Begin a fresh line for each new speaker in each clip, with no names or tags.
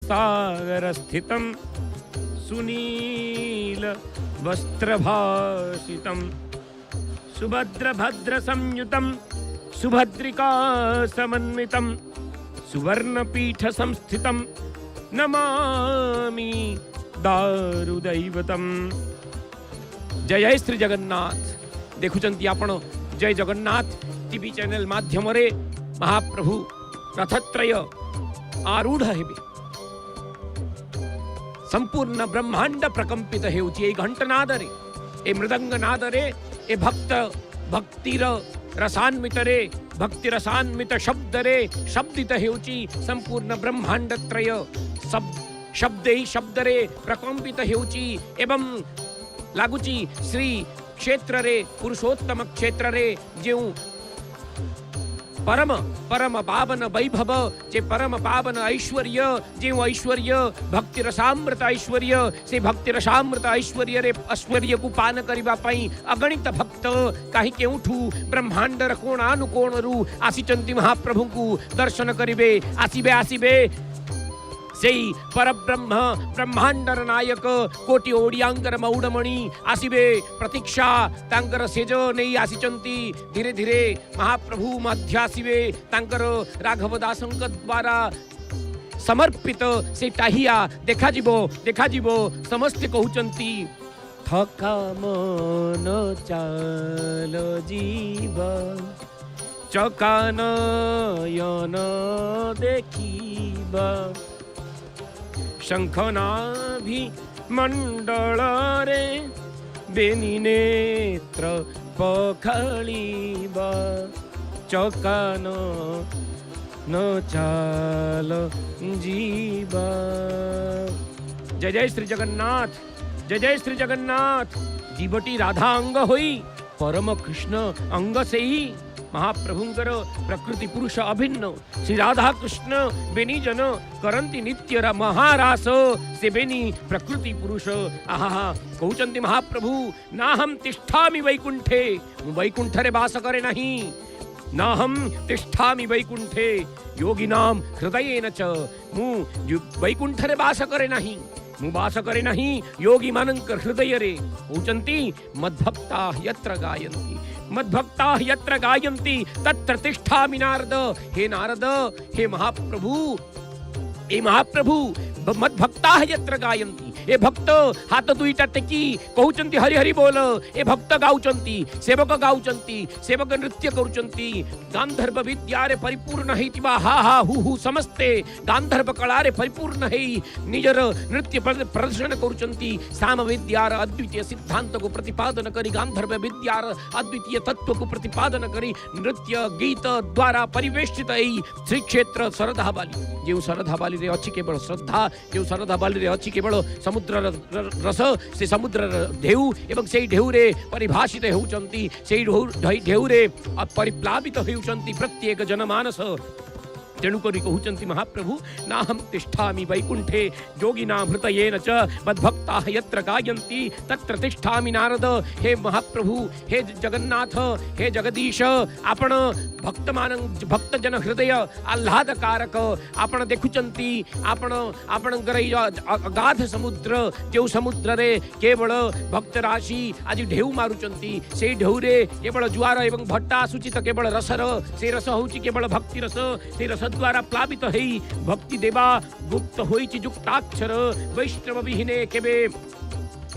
सागर स्थितं सुनील वस्त्रभासितं सुभद्र संयुतं सुभद्रिका समन्वितं सुवर्णपीठ संस्थितं नमामि दारुदैवतम। जय जय श्री जगन्नाथ। देखुचंती आपण जय जगन्नाथ टीवी चैनल माध्यम रे महाप्रभु रथत्रय आरूढ़ हेबे। संपूर्ण ब्रह्मांड प्रकंपित हेउची ए घंटनाद रे, ए मृदंग नाद रे, ए भक्तिर रसान्वित रे, भक्ति रसान्वित शब्द रे शब्दित हेउची संपूर्ण ब्रह्मांड त्रय शब्द रे प्रकंपित हेउची एवं लागुची श्री क्षेत्र रे पुरुषोत्तम क्षेत्र रे जेउ परम पावन वैभव जे परम पावन ऐश्वर्य जेउ ऐश्वर्य भक्ति रसामृत ऐश्वर्य से भक्ति रसामृत ऐश्वर्य रे ऐश्वर्य को पान करिबा पई अगणित भक्त काहे केउठू ब्रह्मांड र कोणानुकोण रु आसीचंती महाप्रभु को दर्शन करिवे। आसीबे सेई परब्रह्म ब्रह्मांडर नायक कोटि ओडियांकर मौड़मणि आसीबे प्रतीक्षा तांकर सेज नहीं आसीचंती। धीरे धीरे महाप्रभु मध्य आसीबे तांकर राघव दासंक द्वारा समर्पित से टाहिया देखा जीवो समस्त कहउचंती थका मन चाल जीव चकानयन देखिबा शंखनाभि मंडल रे बेनी नेत्र पखळीबा चकान न चाल जीवा। जय जय श्री जगन्नाथ, जय जय श्री जगन्नाथ। जीवटी राधा अंग होई परम कृष्ण अंग से ही महाप्रभुंकर प्रकृति पुरुष अभिन्न श्री राधा कृष्ण बेनी जन करंती नित्य महारास से बेनी प्रकृति पुरुष। आहा कहउचंती महाप्रभु ना हम तिष्ठामि वैकुंठे, वैकुंठ रे वास करे नहीं। ना हम तिष्ठामि वैकुंठे योगिनाम हृदयेन च, मु वैकुंठ रे वास करे नहीं, मु वास करे नहीं योगी मानंक हृदय रे। कहउचंती मद्भक्ता यत्र गायन्ति, मद्भक्ता यत्र गायन्ति तत्र तिष्ठामि नारद। हे नारद, हे महाप्रभु, ए महाप्रभु मद्भक्ता यत्र गायन्ति, ए भक्त हाथ दुईटा टेकी कहउचंती हरि हरि बोल। ए भक्त गाउचंती, सेवक गाउचंती, सेवक नृत्य करूचंती। गांधर्व विद्या रे परिपूर्ण हेतिबा हा हा हु समस्ते गांधर्व कला रे परिपूर्ण हेई निजर नृत्य प्रदर्शन करूचंती। साम विद्यार अद्वितीय सिद्धांत को प्रतिपादन करी, गांधर्व विद्यार अद्वितीय तत्व को प्रतिपादन करी नृत्य गीत द्वारा परिवेष्टित एई श्री क्षेत्र शरधा बाली। जेउ शरधा बाली रे अछि केवल श्रद्धा, जो शरधा बाली रे अछि केवल समुद्र रस, से समुद्र ढेउ एवं से ढेउ रे परिभाषित होउचंती, से ढेउ रे परिप्लावित होउचंती प्रत्येक जनमानस। तेणुकरी कहउचंती महाप्रभु ना हम तिष्ठामि वैकुंठे योगिना हृदयेन च मद्भक्ताः यत्र गायन्ति तत्र तिष्ठामि नारद। हे महाप्रभु, हे जगन्नाथ, हे जगदीश, आपण भक्त जन हृदय आह्लादकारक आपण देखुचंती। आपणकर अगाध समुद्र, जो समुद्र रे केवल भक्त राशि आज ढेउ मारुचंती, से ढेउ रे केवल जुआर एवं भट्टा आसुची तो केवल रसर, से रस होउची केवल भक्ति रस, से रस द्वारा प्लावित हेई भक्ति देवा गुप्त होइछि जुक्ताक्षर। वैष्णव विहीने केबे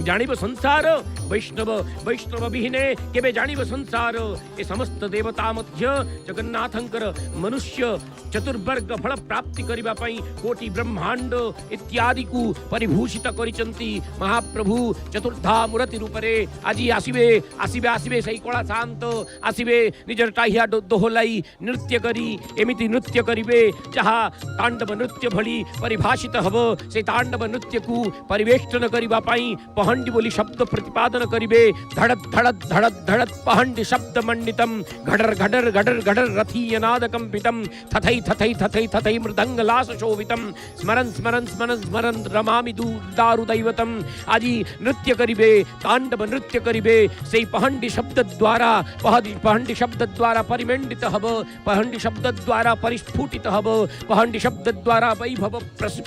जानिब संसार, वैष्णव विहीने केबे जानिब संसार। ए समस्त देवता मध्य जगन्नाथंकर मनुष्य चतुर्वर्ग फल प्राप्ति करिबा पई कोटि ब्रह्मांड इत्यादि को परिभूषित करिचंती महाप्रभु। चतुर्धा मूर्ति रूपरे आज आसीबे सही कला शांत आसीबे निजर टाहिया दोहलाई नृत्य करी एमिति नृत्य करिवे जहा तांडव नृत्य भली परिभाषित हबो। से तांडव नृत्य को परिवेष्टन करिबा पई पहंडी बोली शब्द प्रतिपादन करिवे। धड़त धड़त धड़त धड़त पहंडी शब्द मंडितम घडर घडर घडर घडर रथीय नाद कंपितम थथै थथै थथै थथै मृदंग लास शोभितम स्मरन स्मरन स्मरन स्मरन रमामि दारु दैवतम। आजी नृत्य करिवे, तांडव नृत्य करिवे। सेई पहंडी शब्द द्वारा पहंडी शब्द द्वारा परिमंडित हब, पहंडी शब्द द्वारा परिस्फुटित हब, पहंडी शब्द द्वारा वैभव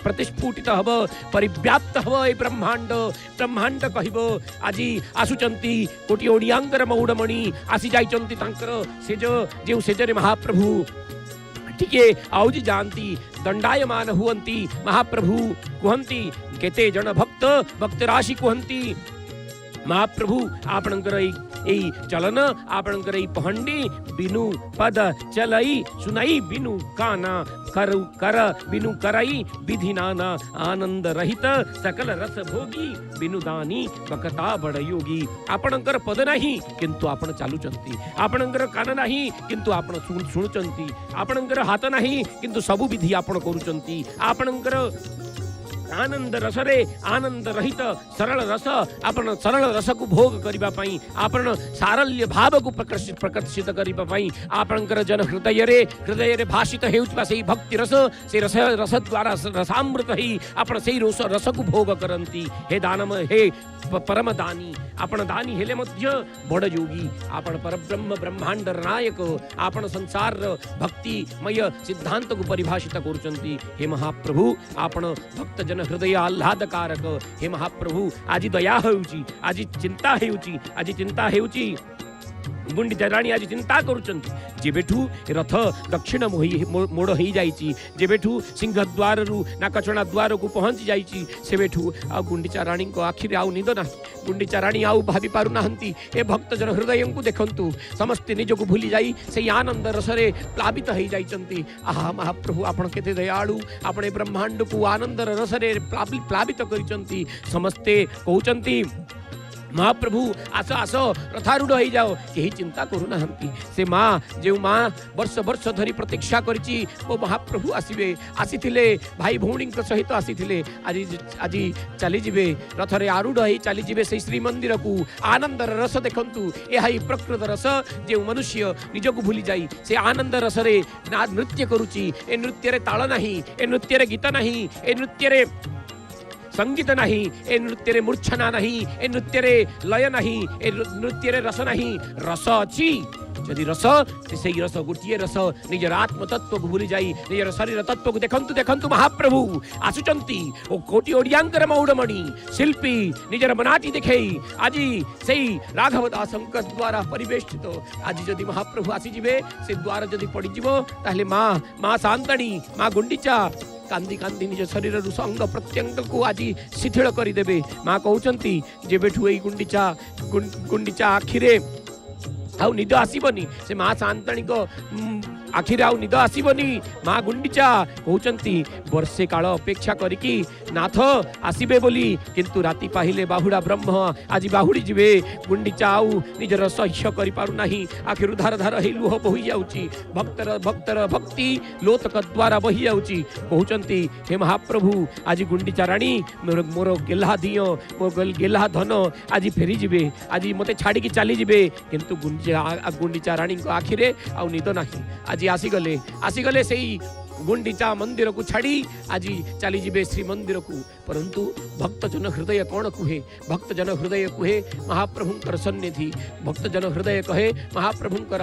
प्रतिस्फुटित हब, परिव्याप्त हब ए ब्रह्मांड। ब्रह्मांड कहब आजी आसुचंती कोटी ओडियांगर मौड़मणि आसी जाइचंती तांकर सेज जे सेजरे महाप्रभु टिके आउजी जानती दंडायमान हुअंती। महाप्रभु कुहंती केते जन भक्त भक्त राशि कुहंती महाप्रभु आपणकर एई चलन आपणकर एई पहंडी बिनु पद चलई सुनाई बिनु काना करु कर बिनु करई विधि नाना आनंद रहित सकल रस भोगी बिनु दानी बकता बड़ योगी। आपणकर पद नहीं किंतु आपण चालुचंती, आपणकर कान नहीं किंतु आपण शुणुचंती, आपणकर हाथ नहीं किंतु सबु विधि आपण करूचंती। आपणकर आनंद रसरे आनंद रहित सरल रस आपण सरल रस को भोग करिबा पई, आपण सारल्य भाव को प्रकर्षित करिबा पई आपणकर जन हृदय रे भाषित हेउतबा सेई भक्ति रस, से रस द्वारा रसामृत ही आपण सेई रस को भोग करंती। हे दानम हे परम दानी आपण दानी हेले मध्य बड़ योगी। आपण परब्रह्म ब्रह्मांड नायक आपण संसार भक्तिमय सिद्धांत को परिभाषित करूचंती। हे महाप्रभु आपण भक्त जन हृदय आह्लादकारक। हे महाप्रभु आज दया हेउची, आज चिंता हेउची, आज चिंता हेउची गुंडीचा राणी आज चिंता करूचंती। जेबेठू रथ दक्षिण मोड़ हो जाइची, जेबेठू सिंहद्वार रु नाकचଣା द्वार को पहुंची जाइची, सेबेठू आ गुंडीचा राणी को आखिर आउ निद नाही। गुंडीचा राणी आउ भाबी पारु नाहंती। ए भक्त जन हृदय को देखंतु समस्ते निज को भूली जाई से आनंद रसरे प्लावित हो जाइचंती। आहा महाप्रभु आपण केते दयाळु, आपण ब्रह्मांड को आनंद रसरे प्लावित करिचंती। समस्ते कहउचंती महाप्रभु आस आस रथारूढ़ हो जाओ, यही चिंता करू नाहंती। से माँ जो माँ वर्ष वर्ष धरी प्रतीक्षा करिची वो महाप्रभु आसीबे, आसीथिले भाई भौणी सहित आसीथिले। आज आज चली जिबे रथरे आरूढ़ हो चली जिबे से श्रीमंदिर को। आनंदर रस देखंतु, यही प्रकृत रस जो मनुष्य निज को भूली जाई से आनंद रसरे नृत्य करुची। ए नृत्य रे ताल नहीं, ए नृत्य रे गीत नहीं, ए नृत्य रे संगीत नहीं, ए नृत्य रे मूर्छना नहीं, ए नृत्य रे लय नहीं, ए नृत्य रे रस नहीं। रस अच्छी जदि रस से रस गोटे रस निजर आत्म तत्व को भूली जाई निजर शरीर तत्व को देखंतु देखंतु महाप्रभु आसुचंती। ओ कोटी ओडियांकर मौड़मणि शिल्पी निजर मनाटी देखेई आज से राघव दासंक द्वारा परिवेष्टित। आज जदि महाप्रभु आसी जिवे से द्वार जदि पड़ी जिवो ताहले माँ शांतणी माँ गुंडीचा कांदी कांदी निज शरीर अंग प्रत्यंग को आज शिथिल करदेवे। माँ कहउचंती जेबेठू एई गुंडीचा आखिरे आउ निद आसीबनी, से माँ शांतणी को आखिर आउ निद आसीबनी। माँ गुंडीचा कहउचंती वर्षे काल अपेक्षा करिकी नाथ आसीबे बोली, किंतु राति पाहिले बाहुड़ा ब्रह्म आज बाहुड़ी जिवे। गुंडीचा आउ निजर सह्य करि पारु नाही, आखिर धार धार हे लुह बहि जाउची, भक्तर भक्ति लोतक द्वारा बहि जाउची। कहउचंती हे महाप्रभु आज गुंडीचा राणी मोर गेल्हा दियो, मोर गेल्हा धन आज फेरी जिवे, आज मते छाड़ी चली जिवे। किंतु गुंडीचा राणी को आखिरे आउ निद नाही। आज आसीगले से गुंडीचा मंदिर को छाड़ी आज चली जिबे श्री मंदिर को। परंतु भक्तजन हृदय कौन कुहे? भक्तजन हृदय कुहे महाप्रभुंकर सन्निधि, भक्तजन हृदय कहे महाप्रभुंकर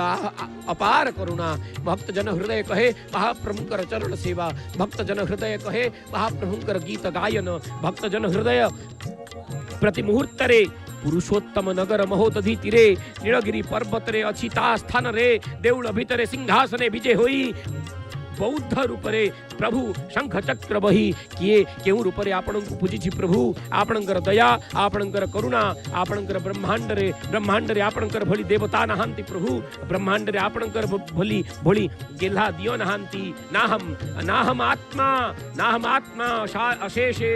अपार करुणा, भक्तजन हृदय कहे महाप्रभुंकर चरण सेवा, भक्तजन हृदय कहे महाप्रभुंकर गीत गायन, भक्तजन हृदय प्रति मुहूर्तरे पुरुषोत्तम नगर महोदधि तीरे नीलगिरी पर्वत रे अच्छी ता स्थान रे देउल भितरे सिंहासने विजय होई बौद्ध रूपरे प्रभु शंख चक्र बही किए केउ रूपरे आपण को पूजिछि। प्रभु आपणकर दया आपणकर करुणा आपणकर ब्रह्मांड रे आपणकर भली देवता नहांती। प्रभु ब्रह्मांड रे आपणकर भली गेल्हा दियो नहांती। नाहम आत्मा अशेषे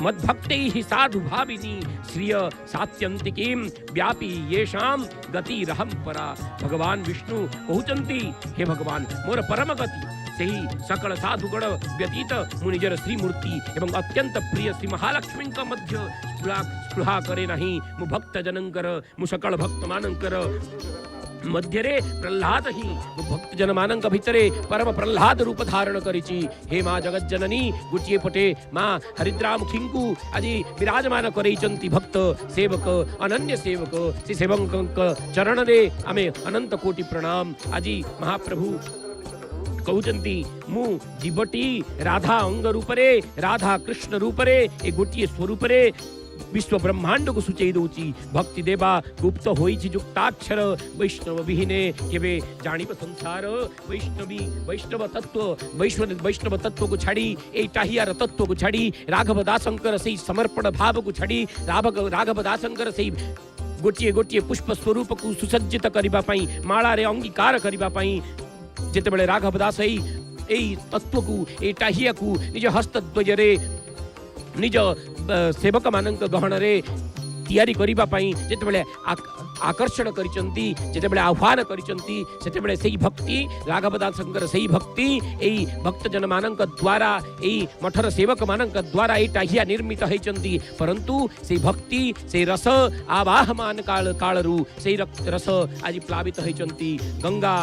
मद्भक्तैः साधु भाविनी श्रिय सात्यंतिकीं व्यापी येषां गति रहम परा। भगवान विष्णु कहउचंती हे भगवान मोर परम गति से ही सकल साधुगण व्यतीत मु निजर श्रीमूर्ति एवं अत्यंत प्रिय श्री महालक्ष्मी मध्य स्पृहा करे नहीं मु भक्त जनंकर मु सकल भक्त मानंकर मध्यरे प्रह्लाद ही भक्त जन मानक भितरे परम प्रह्लाद रूप धारण करिछि। हे माँ जगत जननी गोटे पटे माँ हरिद्रामुखींकु आज विराजमान करैचंती भक्त सेवक अनन्य सेवक से सेवक चरण रे आमे अनंत कोटि प्रणाम। आज महाप्रभु कहउचंती मु जीवटी राधा अंग रूपरे राधा कृष्ण रूपरे ए गोटे स्वरूप रे विश्व ब्रह्मांड को सूचई दउची। भक्ति देवा गुप्त होइछि जुक्ताक्षर वैष्णव विहीने केबे जानिब संसार। वैष्णव तत्व को छाड़ी ए टाहियार तत्व को छाड़ी राघव दासंकर से समर्पण भाव को छाड़ी राघव दासंकर से गोटे गोटे पुष्प स्वरूप को सुसज्जित करबा पई माला रे अंगीकार करबा पई जेतेबेले राघव दास एई तत्व को ए टाहिया को निज हस्तद्वय रे निज सेवक मानक गहन रे तैयारी करिबा पई जेतेबेले आकर्षण करिसंती जेतेबेले आह्वान करिसंती सेतेबेले सेही भक्ति राघव दासंकर सेही भक्ति एई भक्त जन मानक द्वारा एई मठर सेवक मानक द्वारा एई टाहिया निर्मित हैचंती। परंतु से भक्ति से रस आवाहमान कालरू से रस आज प्लावित हैचंती। गंगा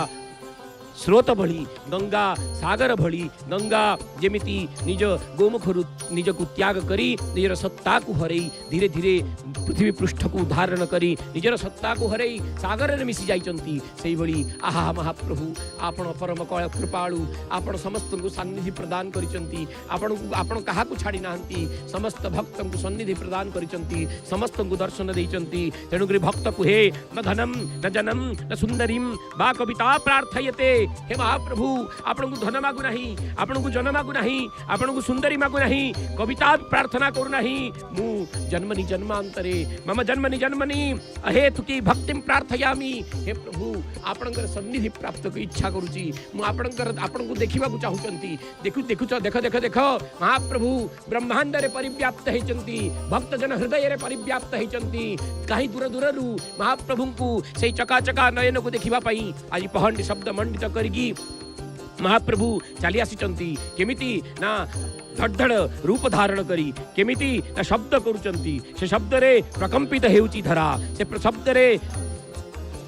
स्रोत भली गंगा सागर भली गंगा जेमिति निज गोमुखरु निज को त्याग करी निजर सत्ता को हरई धीरे धीरे पृथ्वी पृष्ठ को धारण करी निजर सत्ता को हरई सागर रे मिसी जाइचंती सेही भली आहा महाप्रभु आपण परम कृपाळु आपण समस्त को सन्निधि प्रदान करिचंती। आपण काहा को छाड़ी नाहंती समस्त भक्त को सन्निधि प्रदान करिचंती समस्त को दर्शन देइचंती। तेणु करी भक्त को हे न धनम न जनम न सुंदरीम बा कविता प्रार्थयते। हे महाप्रभु आपण को धन मागु नहीं आपण को जन मागु नहीं आपण को सुंदरी मागु नहीं कविता प्रार्थना करू नहीं मु जन्मनि जन्मांतरे मम जन्मनि जन्मनि अहेतुकी भक्तिम प्रार्थयामि। हे प्रभु आपणकर सन्निधि प्राप्त को इच्छा करूची मु आपण को देखिबा को चाहुचंती। देख महाप्रभु ब्रह्मांड रे परिव्याप्त हैचंती भक्त जन हृदय रे परिव्याप्त हैचंती। कहीं दूर दूररू महाप्रभु को से चकाचका नयन को देखिबा पई आज पहंडी शब्द मंडित करगी महाप्रभु चली आसीचंती। केमिति ना धड़ रूप धारण करी केमिति ना शब्द करूचंती से शब्द रे प्रकंपित हेउची धरा से शब्द रे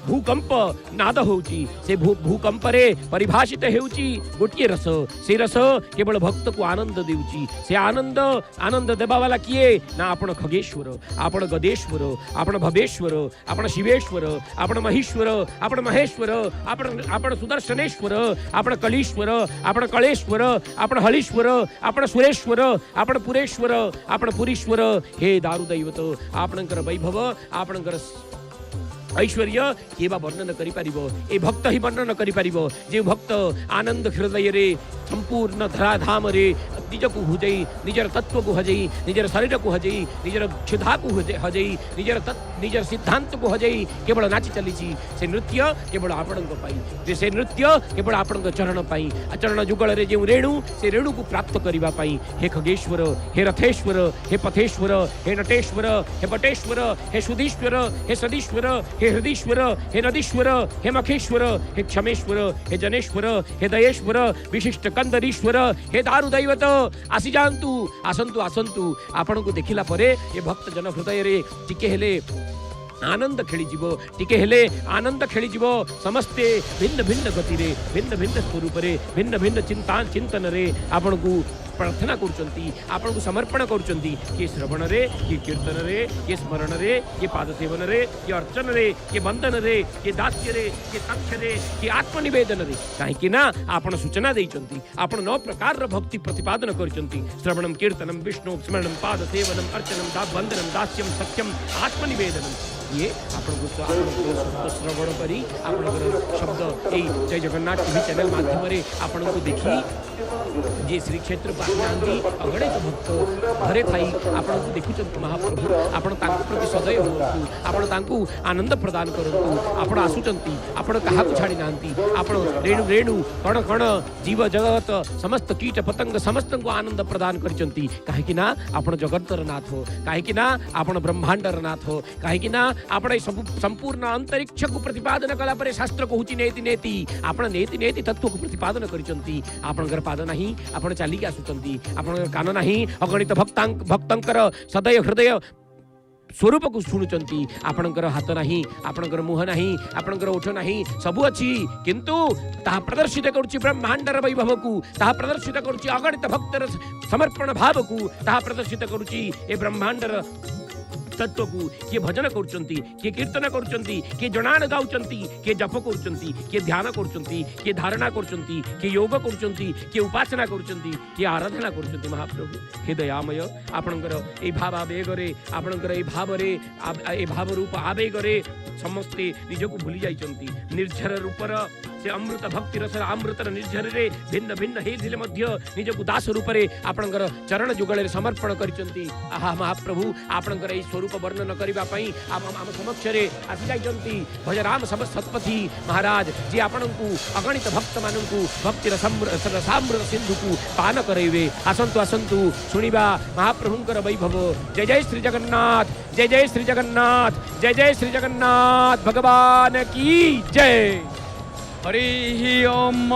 भूकंप नाद होउची से भूकंप रे परिभाषित हेउची गोटिए रस से रस केवल भक्त को आनंद देउची। से आनंद देबा वाला किए ना आपण खगेश्वर आपण गदेश्वर आपण भवेश्वर आपण शिवेश्वर आपण महेश्वर आपण महेश्वर आपण सुदर्शनेश्वर आपण कलीश्वर आपण कलेश्वर आपण हलीश्वर आपण सुरेश्वर आपण पुरेश्वर आपण पुरीश्वर। हे दारु दैवत आपणकर वैभव आपणकर ऐश्वर्य केबा वर्णन करि परिबो ए भक्त ही वर्णन करि परिबो जे भक्त आनंद हृदय रे संपूर्ण धराधाम रे निज को हजई निजर तत्व को हजई निजर शरीर को हजई निजर क्षुधा को हजई निजर सिद्धांत को हजई केवल नाची चलीची से नृत्य केवल आपण पाई से नृत्य केवल आपण चरण पाई चरण जुगल रे जे रेणु से रेणु को प्राप्त करिबा पाई। हे खगेश्वर हे रथेश्वर हे पथेश्वर हे नटेश्वर हे बटेश्वर हे सुधीश्वर हे सदीश्वर हे हृदीश्वर हे नदीश्वर हे मखेश्वर हे क्षमेश्वर हे जनेश्वर हे दयेश्वर विशिष्ट कंदरीश्वर हे दारु दैवत आसी जांतु आसंतु आसंतु आपण को देखिला परे ये भक्त जन हृदय रे टिके हेले आनंद खेली जीवो टिके हेले आनंद खेली जीवो समस्ते भिन्न भिन्न गति रे भिन्न भिन्न स्वरूप रे भिन्न भिन्न चिंतन रे आपण को प्रार्थना करुचंती आपण को समर्पण करुचंती। ये श्रवण रे ये कीर्तन रे ये स्मरण रे ये पाद सेवन रे ये अर्चन रे ये बंधन रे ये दास्य रे ये तक्ष रे ये आत्मनिवेदन रे कहीं ना आपण सूचना देइचंती आपण 9 प्रकार रो भक्ति प्रतिपादन करुचंती। श्रवणम कीर्तनम विष्णु स्मरणम पाद सेवनम अर्चनम बंधनम दास्यम सत्यम आत्मनिवेदनम ये आपण को श्रवण करी आपण शब्द ए जय जगन्नाथ टीवी चैनल माध्यम रे आपण को देखी जे श्री क्षेत्र को आसी अगणित भक्त घरे थाई आपण देखुं महाप्रभु आपण प्रति सदय हो आपण तांकु आनंद प्रदान करंतु आपण आसुचंती आपण कहा छाड़ी नांती आपण रेणु रेणु कण कण जीव जगत समस्त कीट पतंग समस्त को आनंद प्रदान करचंती काहे कि ना आपण जगतर नाथ हो काहे कि ना आपण ब्रह्मांडर नाथ हो काहे कि ना आपण सब संपूर्ण अंतरिक्ष को प्रतिपादन कला परे शास्त्र कहूची नेति नेति आपण नेति नेति तत्व को प्रतिपादन करचंती आपणकर पाद नाही आपण चालिकी आसुचंती आपण कान नाही अगणित भक्तंकर सदय हृदय स्वरूप को शुणुचंती आपणकर हाथ नाही आपणकर मुह नाही आपणकर ओठ नाही सबु अछि किंतु ता प्रदर्शित करूची ब्रह्मांडर वैभव को ता प्रदर्शित करूची अगणित भक्तर समर्पण भाव को ता प्रदर्शित करूची ए ब्रह्मांडर तत्व को किए भजन करुचंती किए कीर्तन करुचंती किए जनान गाउचंती किए जप करुचंती किए ध्यान करुचंती किए धारणा करुचंती किए योग करुचंती किए उपासना करुचंती किए आराधना करुचंती महाप्रभु हे दयामय आपणकर ए भाव आवेगरे आपणकर ए भावरे ए भाव रूप आवेगरे समस्ते निजको भूली जाइचंती निर्झर रूपर से अमृत भक्ति रस अमृतर निर्झर रे भिन्न भिन्न हे दिले मध्य निजको दास रूप रे आपणकर चरण जुगले समर्पण करिचंती आहा महाप्रभु आपणकर ए स्वरूप वर्णन करबा पई आम समक्ष रे आसी जाइचंती भज राम सब सतपथी महाराज जे आपणकु अगणित भक्त मानकु भक्तिर सामृत सिंधु को पान करैबे आसंतु आसंतु सुनिबा महाप्रभुंकर वैभव जय जय श्री जगन्नाथ जय जय श्री जगन्नाथ जय जय श्री जगन्नाथ भगवान की जय। हरि ओम।